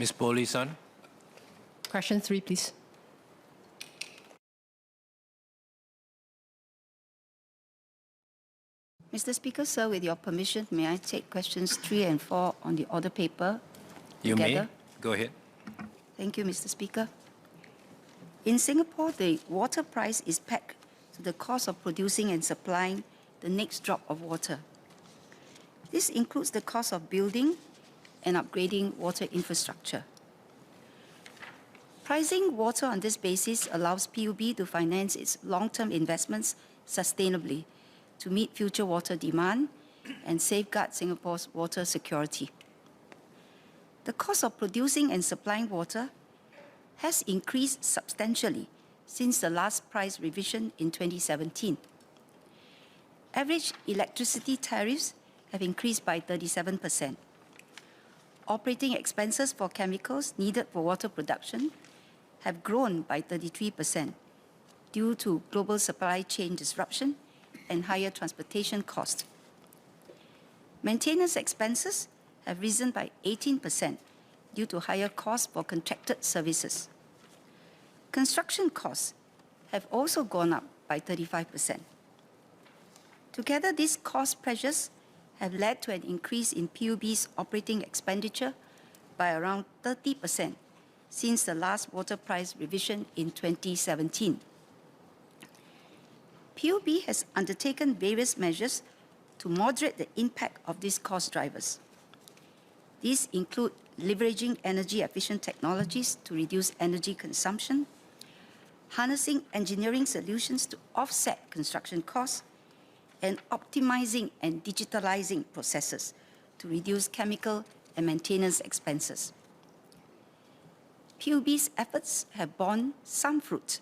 Ms. Bolisan. Question 3, please. Mr. Speaker, sir, with your permission, may I take questions 3 and 4 on the order paper You together? may. Go ahead. Thank you, Mr. Speaker. In Singapore, the water price is pegged to the cost of producing and supplying the next drop of water. This includes the cost of building and upgrading water infrastructure. Pricing water on this basis allows PUB to finance its long-term investments sustainably to meet future water demand and safeguard Singapore's water security. The cost of producing and supplying water has increased substantially since the last price revision in 2017. Average electricity tariffs have increased by 37%. Operating expenses for chemicals needed for water production have grown by 33% due to global supply chain disruption and higher transportation costs. Maintenance expenses have risen by 18% due to higher costs for contracted services. Construction costs have also gone up by 35%. Together, these cost pressures have led to an increase in PUB's operating expenditure by around 30% since the last water price revision in 2017. PUB has undertaken various measures to moderate the impact of these cost drivers. These include leveraging energy-efficient technologies to reduce energy consumption, harnessing engineering solutions to offset construction costs, and optimizing and digitalizing processes to reduce chemical and maintenance expenses. PUB's efforts have borne some fruit.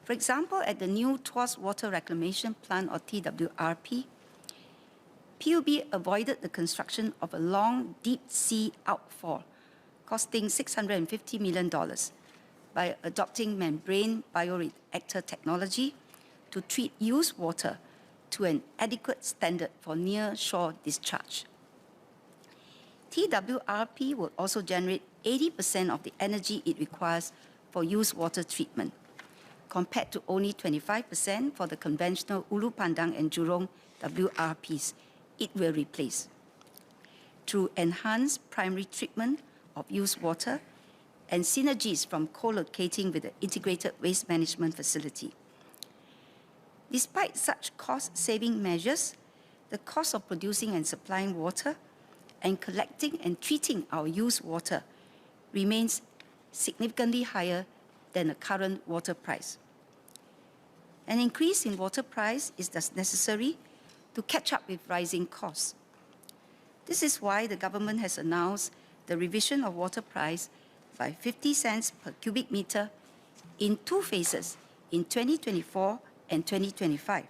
For example, at the new Tuas Water Reclamation Plant, or TWRP, PUB avoided the construction of a long deep-sea outfall costing $650 million by adopting membrane bioreactor technology to treat used water to an adequate standard for near-shore discharge. TWRP will also generate 80% of the energy it requires for used water treatment, compared to only 25% for the conventional Ulu Pandang and Jurong WRPs it will replace. Through enhanced primary treatment of used water and synergies from co-locating with the integrated waste management facility. Despite such cost-saving measures, the cost of producing and supplying water and collecting and treating our used water remains significantly higher than the current water price. An increase in water price is thus necessary to catch up with rising costs. This is why the government has announced the revision of water price by 50 cents per cubic meter in 2 phases in 2024 and 2025,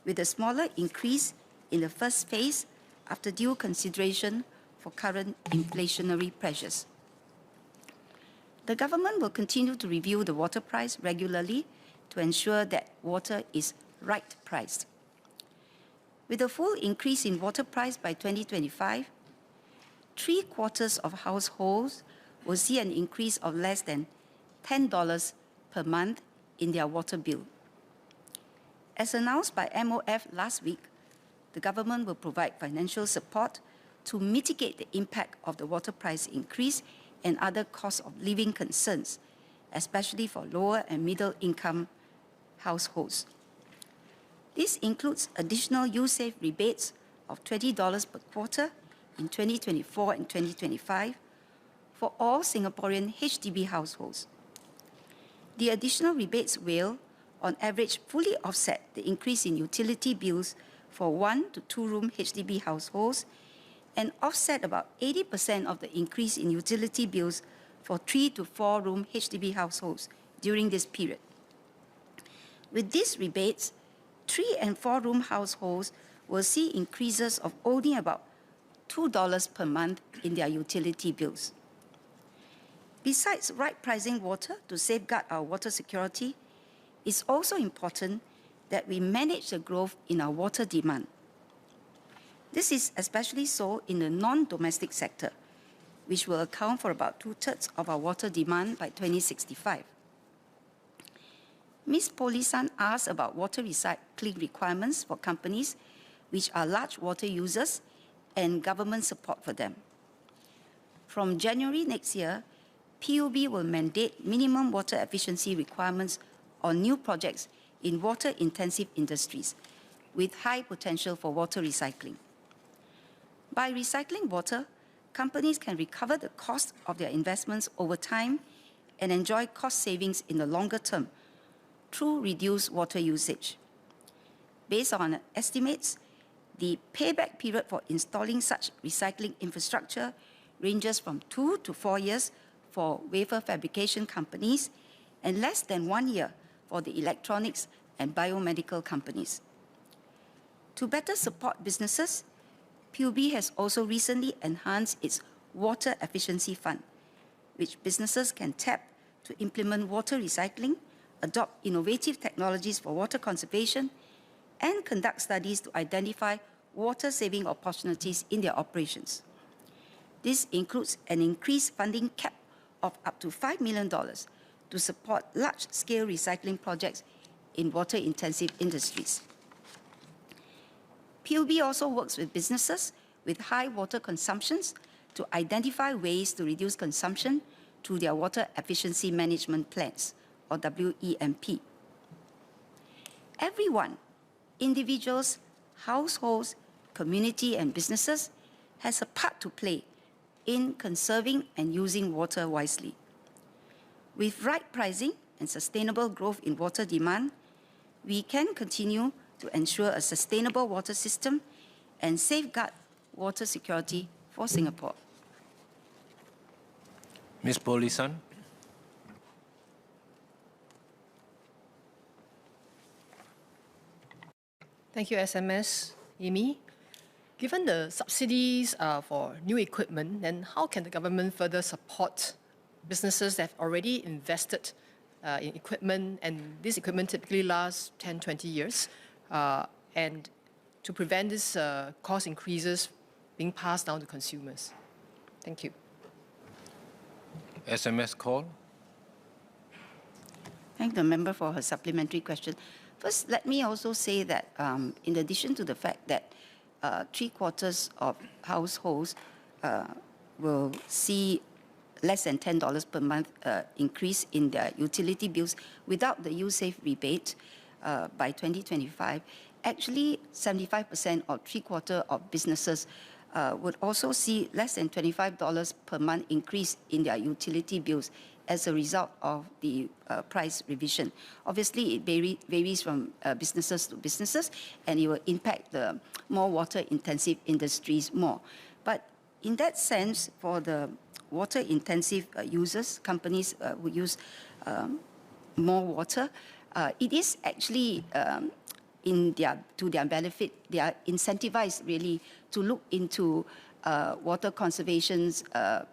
with a smaller increase in the first phase after due consideration for current inflationary pressures. The government will continue to review the water price regularly to ensure that water is right priced. With a full increase in water price by 2025, 3/4 of households will see an increase of less than $10 per month in their water bill. As announced by MOF last week, the government will provide financial support to mitigate the impact of the water price increase and other cost of living concerns, especially for lower and middle income households. This includes additional USAVE rebates of $20 per quarter in 2024 and 2025 for all Singaporean HDB households. The additional rebates will, on average, fully offset the increase in utility bills for 1 to 2 room HDB households and offset about 80% of the increase in utility bills for 3 to 4 room HDB households during this period. With these rebates, 3 and 4 room households will see increases of only about $2 per month in their utility bills. Besides right pricing water to safeguard our water security, it's also important that we manage the growth in our water demand. This is especially so in the non-domestic sector, which will account for about 2/3 of our water demand by 2065. Ms. Polisan asked about water recycling requirements for companies which are large water users and government support for them. From January next year, PUB will mandate minimum water efficiency requirements on new projects in water-intensive industries with high potential for water recycling. By recycling water, companies can recover the cost of their investments over time and enjoy cost savings in the longer term through reduced water usage. Based on estimates, the payback period for installing such recycling infrastructure ranges from 2 to 4 years for wafer fabrication companies and less than 1 year for the electronics and biomedical companies. To better support businesses, PUB has also recently enhanced its Water Efficiency Fund, which businesses can tap to implement water recycling, adopt innovative technologies for water conservation, and conduct studies to identify water-saving opportunities in their operations. This includes an increased funding cap of up to $5 million to support large-scale recycling projects in water-intensive industries. PUB also works with businesses with high water consumptions to identify ways to reduce consumption through their water efficiency management plans, or WEMP. Everyone, individuals, households, community, and businesses, has a part to play in conserving and using water wisely. With right pricing and sustainable growth in water demand, we can continue to ensure a sustainable water system and safeguard water security for Singapore. Ms. Polisan. Thank you, SMS. Amy, given the subsidies for new equipment, then how can the government further support businesses that have already invested in equipment, and this equipment typically lasts 10, 20 years, and to prevent this cost increases being passed down to consumers? Thank you. SMS Khor. Thank the member for her supplementary question. First, let me also say that in addition to the fact that 3/4 of households will see less than $10 per month increase in their utility bills without the USAVE rebate by 2025, actually 75% or 3/4 of businesses would also see less than $25 per month increase in their utility bills as a result of the price revision. Obviously, it varies from businesses to businesses, and it will impact the more water-intensive industries more. But in that sense, for the water-intensive users, companies who use more water, it is actually to their benefit. They are incentivized really to look into water conservation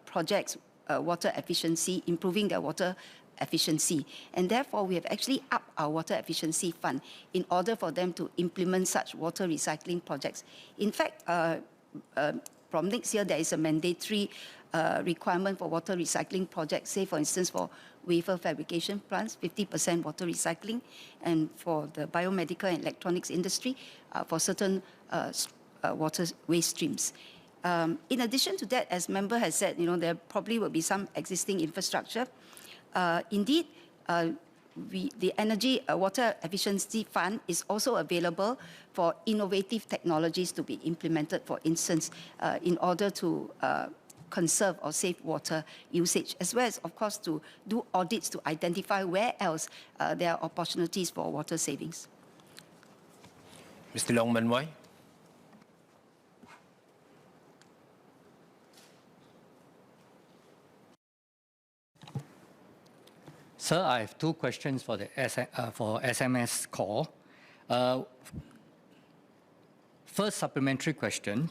projects, water efficiency, improving their water efficiency. And therefore, we have actually upped our water efficiency fund in order for them to implement such water recycling projects. In fact, from next year, there is a mandatory requirement for water recycling projects, say, for instance, for wafer fabrication plants, 50% water recycling, and for the biomedical and electronics industry, for certain water waste streams. In addition to that, as member has said, there probably will be some existing infrastructure. Indeed, the Energy Water Efficiency Fund is also available for innovative technologies to be implemented, for instance, in order to conserve or save water usage, as well as, of course, to do audits to identify where else there are opportunities for water savings. Mr. Leong Man Wai. Sir, I have two questions for the SMS Khor. First supplementary question.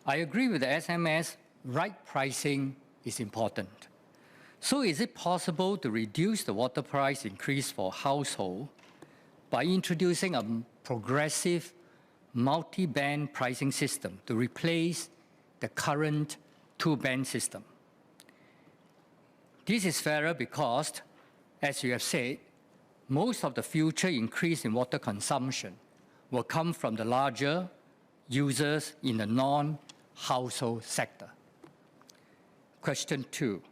I agree with the SMS, right pricing is important. So is it possible to reduce the water price increase for household by introducing a progressive multi-band pricing system to replace the current two-band system? This is fairer because, as you have said, most of the future increase in water consumption will come from the larger users in the non-household sector. Question 2.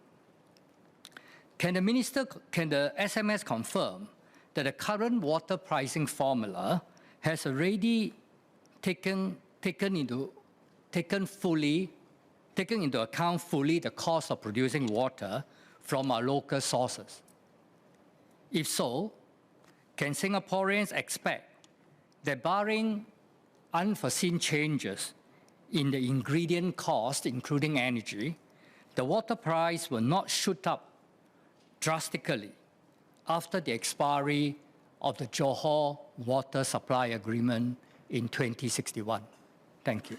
Can the SMS confirm that the current water pricing formula has already taken into account fully the cost of producing water from our local sources? If so, can Singaporeans expect that barring unforeseen changes in the ingredient cost, including energy, the water price will not shoot up drastically after the expiry of the Johor Water Supply Agreement in 2061? Thank you.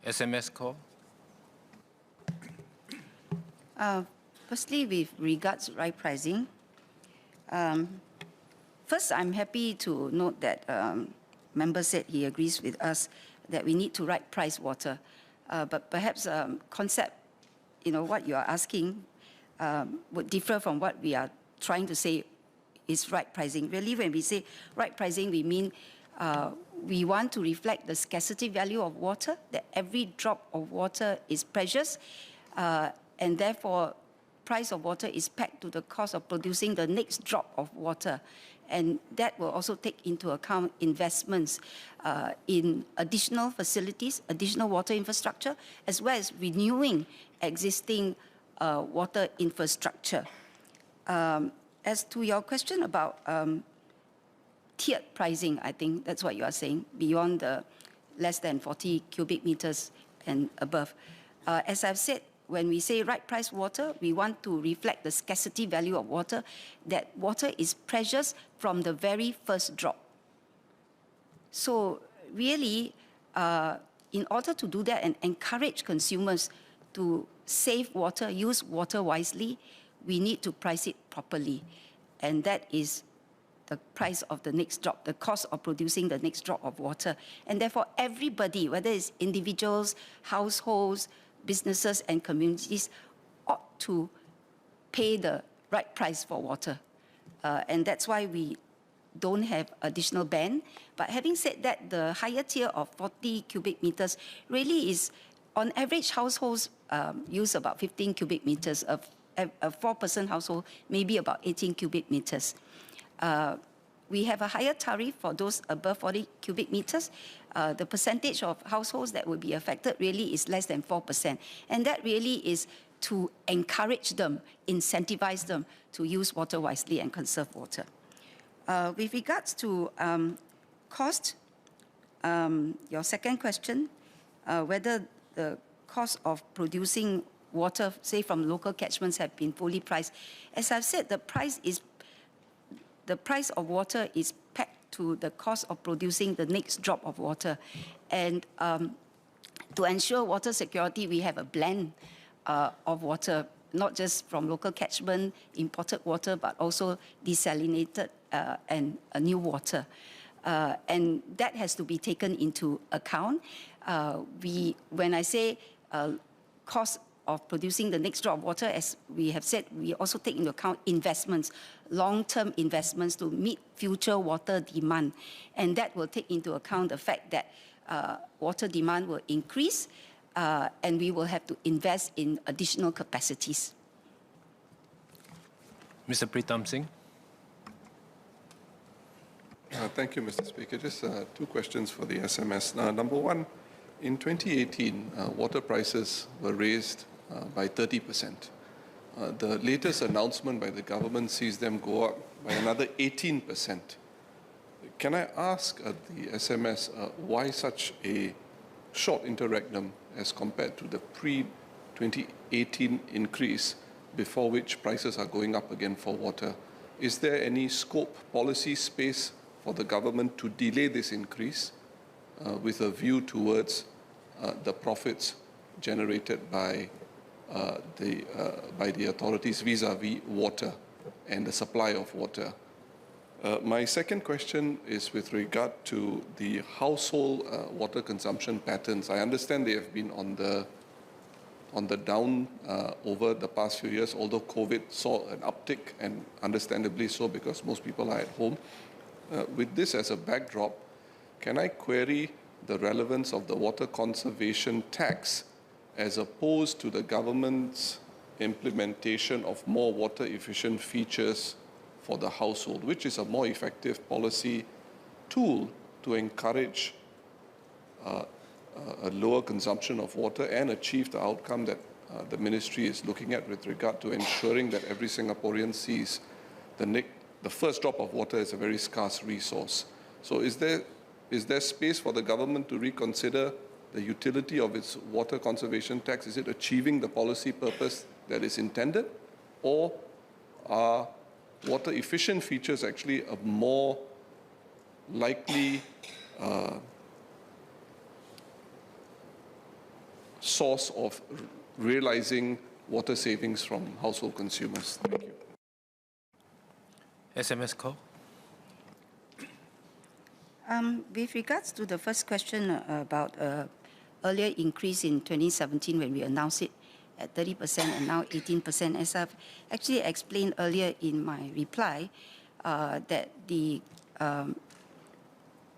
SMS Khor. Firstly, with regards to right pricing, first, I'm happy to note that member said he agrees with us that we need to right price water. But perhaps concept, what you are asking would differ from what we are trying to say is right pricing. Really, when we say right pricing, we mean we want to reflect the scarcity value of water, that every drop of water is precious, and therefore price of water is pegged to the cost of producing the next drop of water. And that will also take into account investments in additional facilities, additional water infrastructure, as well as renewing existing water infrastructure. As to your question about tiered pricing, I think that's what you are saying, beyond the less than 40 cubic meters and above. As I've said, when we say right price water, we want to reflect the scarcity value of water, that water is precious from the very first drop. So really, in order to do that and encourage consumers to save water, use water wisely, we need to price it properly. And that is the price of the next drop, the cost of producing the next drop of water. And therefore, everybody, whether it's individuals, households, businesses and communities, ought to pay the right price for water. And that's why we don't have additional ban. But having said that, the higher tier of 40 cubic meters really is, on average, households use about 15 cubic meters. A four-person household, maybe about 18 cubic meters. We have a higher tariff for those above 40 cubic meters. The percentage of households that will be affected really is less than 4%. And that really is to encourage them, incentivize them to use water wisely and conserve water. With regards to cost, your second question, whether the cost of producing water, say from local catchments, have been fully priced. As I've said, the price of water is pegged to the cost of producing the next drop of water. And to ensure water security, we have a blend of water, not just from local catchment, imported water, but also desalinated and new water. And that has to be taken into account. When I say cost of producing the next drop of water, as we have said, we also take into account investments, long-term investments to meet future water demand. And that will take into account the fact that water demand will increase and we will have to invest in additional capacities. Mr. Pritam Singh. Thank you, Mr. Speaker. Just two questions for the SMS. Number one, in 2018, water prices were raised by 30%. The latest announcement by the government sees them go up by another 18%. Can I ask the SMS why such a short interregnum as compared to the pre-2018 increase, before which prices are going up again for water? Is there any scope, policy space for the government to delay this increase with a view towards the profits generated by the authorities vis-à-vis water and the supply of water? My second question is with regard to the household water consumption patterns. I understand they have been on the on the down over the past few years, although COVID saw an uptick, and understandably so because most people are at home. With this as a backdrop, can I query the relevance of the water conservation tax as opposed to the government's implementation of more water efficient features for the household, which is a more effective policy tool to encourage a lower consumption of water and achieve the outcome that the ministry is looking at with regard to ensuring that every Singaporean sees the first drop of water is a very scarce resource. So is there space for the government to reconsider the utility of its water conservation tax? Is it achieving the policy purpose that is intended, or are water efficient features actually a more likely source of realizing water savings from household consumers? Thank you. SMS Khor. With regards to the first question about earlier increase in 2017 when we announced it at 30% and now 18%, as I've actually explained earlier in my reply, that the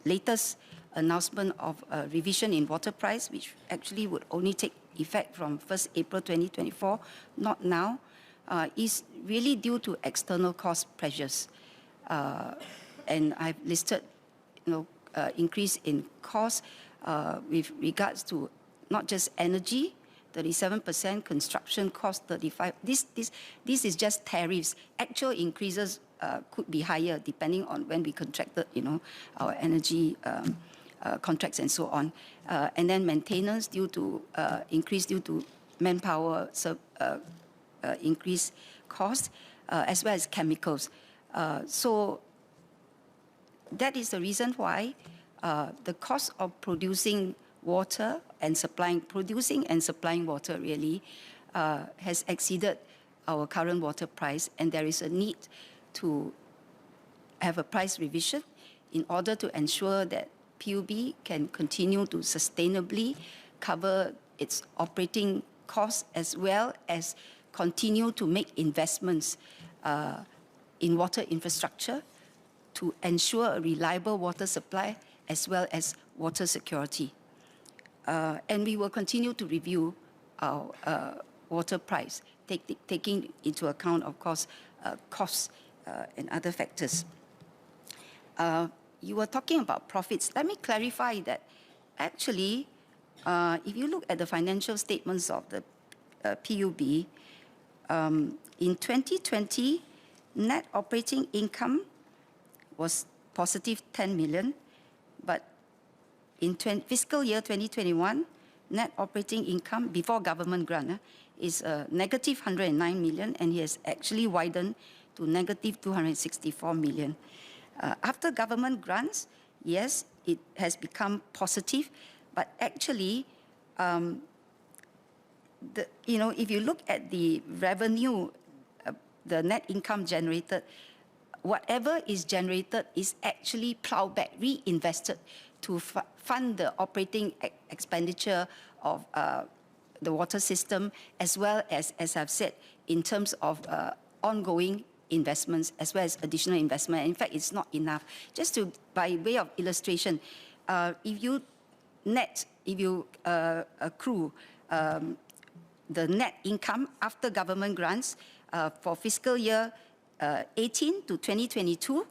latest announcement of a revision in water price, which actually would only take effect from 1st April 2024, not now, is really due to external cost pressures. And I've listed, increase in cost with regards to not just energy, 37%, construction cost 35%. This is just tariffs. Actual increases could be higher depending on when we contracted, our energy contracts and so on. And then maintenance due to increase due to manpower increase cost, as well as chemicals. So that is the reason why the cost of producing water and producing and supplying water really has exceeded our current water price, and there is a need to have a price revision in order to ensure that PUB can continue to sustainably cover its operating costs as well as continue to make investments in water infrastructure to ensure a reliable water supply as well as water security. And we will continue to review our water price, taking into account, of course, costs and other factors. You were talking about profits. Let me clarify that actually, if you look at the financial statements of the PUB, in 2020, net operating income was positive 10 million, but in fiscal year 2021, net operating income before government grant is negative 109 million, and it has actually widened to negative 264 million. After government grants, yes, it has become positive, but actually, if you look at the revenue, the net income generated, whatever is generated is actually plowed back, reinvested to fund the operating expenditure of the water system, as well as I've said, in terms of ongoing investments as well as additional investment. In fact, it's not enough. Just by way of illustration, if you accrue the net income after government grants for fiscal year 18 to 2022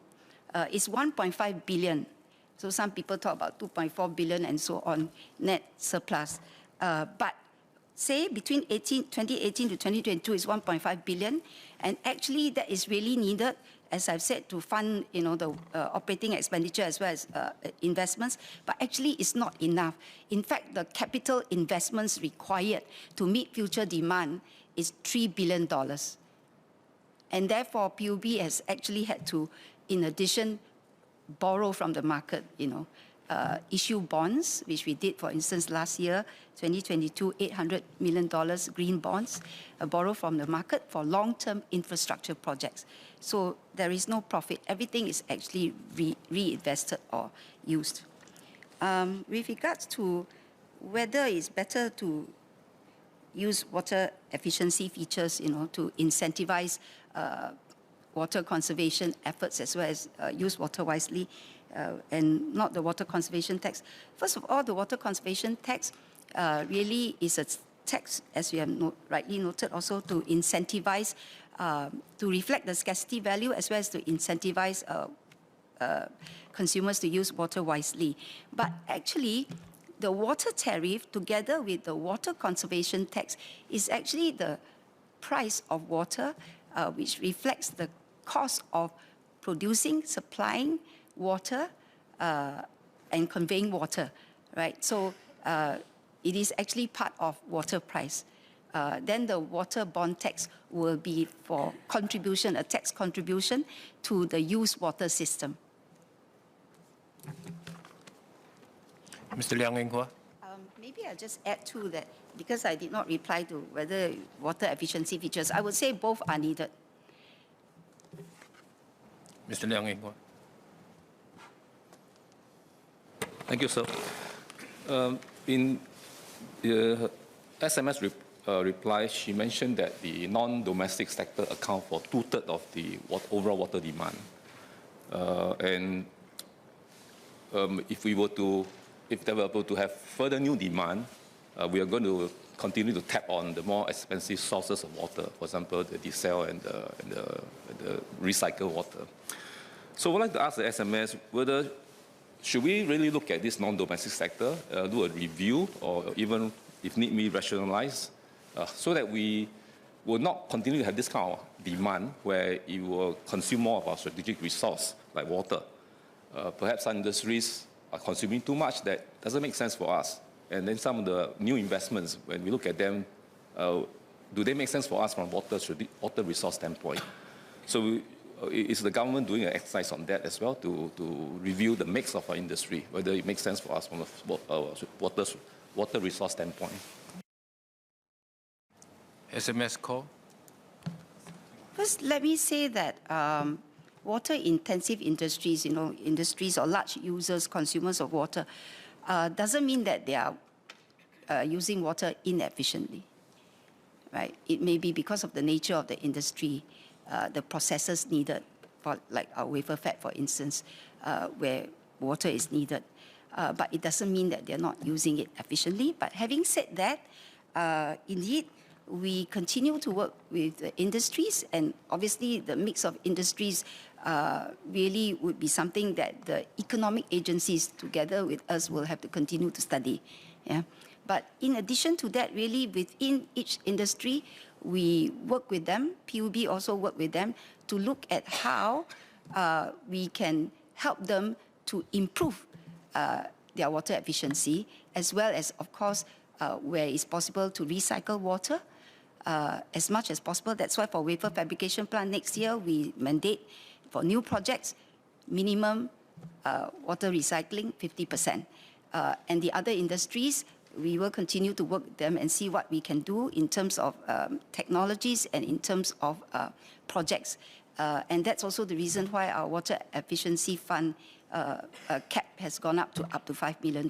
is 1.5 billion. So some people talk about 2.4 billion and so on net surplus. But say between 2018 to 2022 is 1.5 billion, and actually that is really needed, as I've said, to fund the operating expenditure as well as investments, but actually it's not enough. In fact, the capital investments required to meet future demand is $3 billion. And therefore, PUB has actually had to, in addition, borrow from the market, issue bonds, which we did, for instance, last year, 2022, $800 million green bonds, borrow from the market for long-term infrastructure projects. So there is no profit. Everything is actually reinvested or used. With regards to whether it's better to use water efficiency features, to incentivize water conservation efforts as well as use water wisely, and not the water conservation tax. First of all, the water conservation tax really is a tax, as we have rightly noted, also to incentivize, to reflect the scarcity value as well as to incentivize consumers to use water wisely. But actually, the water tariff, together with the water conservation tax, is actually the price of water, which reflects the cost of producing, supplying water, and conveying water, right? So it is actually part of water price. Then the water bond tax will be for contribution, a tax contribution to the used water system. Mr. Amy Khor. Maybe I'll just add to that, because I did not reply to whether water efficiency features. I would say both are needed. Mr. Amy Khor. Thank you, sir. In the SMS reply, she mentioned that the non-domestic sector account for 2/3 of the overall water demand. If they were able to have further new demand, we are going to continue to tap on the more expensive sources of water, for example, the desal and the recycled water. So I would like to ask the SMS whether should we really look at this non-domestic sector, do a review, or even, if need be, rationalize, so that we will not continue to have this kind of demand where it will consume more of our strategic resource, like water. Perhaps some industries are consuming too much that doesn't make sense for us. And then some of the new investments, when we look at them, do they make sense for us from water resource standpoint? So is the government doing an exercise on that as well to review the mix of our industry, whether it makes sense for us from a water resource standpoint? SMS call. First, let me say that water-intensive industries, industries or large users, consumers of water, doesn't mean that they are using water inefficiently, right? It may be because of the nature of the industry, the processes needed, for like our wafer fab, for instance, where water is needed. But it doesn't mean that they're not using it efficiently. But having said that, indeed, we continue to work with the industries, and obviously the mix of industries really would be something that the economic agencies together with us will have to continue to study. Yeah? But in addition to that, really within each industry, we work with them, PUB also work with them to look at how we can help them to improve their water efficiency, as well as, of course, where it's possible to recycle water as much as possible. That's why for wafer fabrication plant next year, we mandate for new projects, minimum water recycling 50%. And the other industries, we will continue to work with them and see what we can do in terms of technologies and in terms of projects. And that's also the reason why our water efficiency fund cap has gone up to $5 million.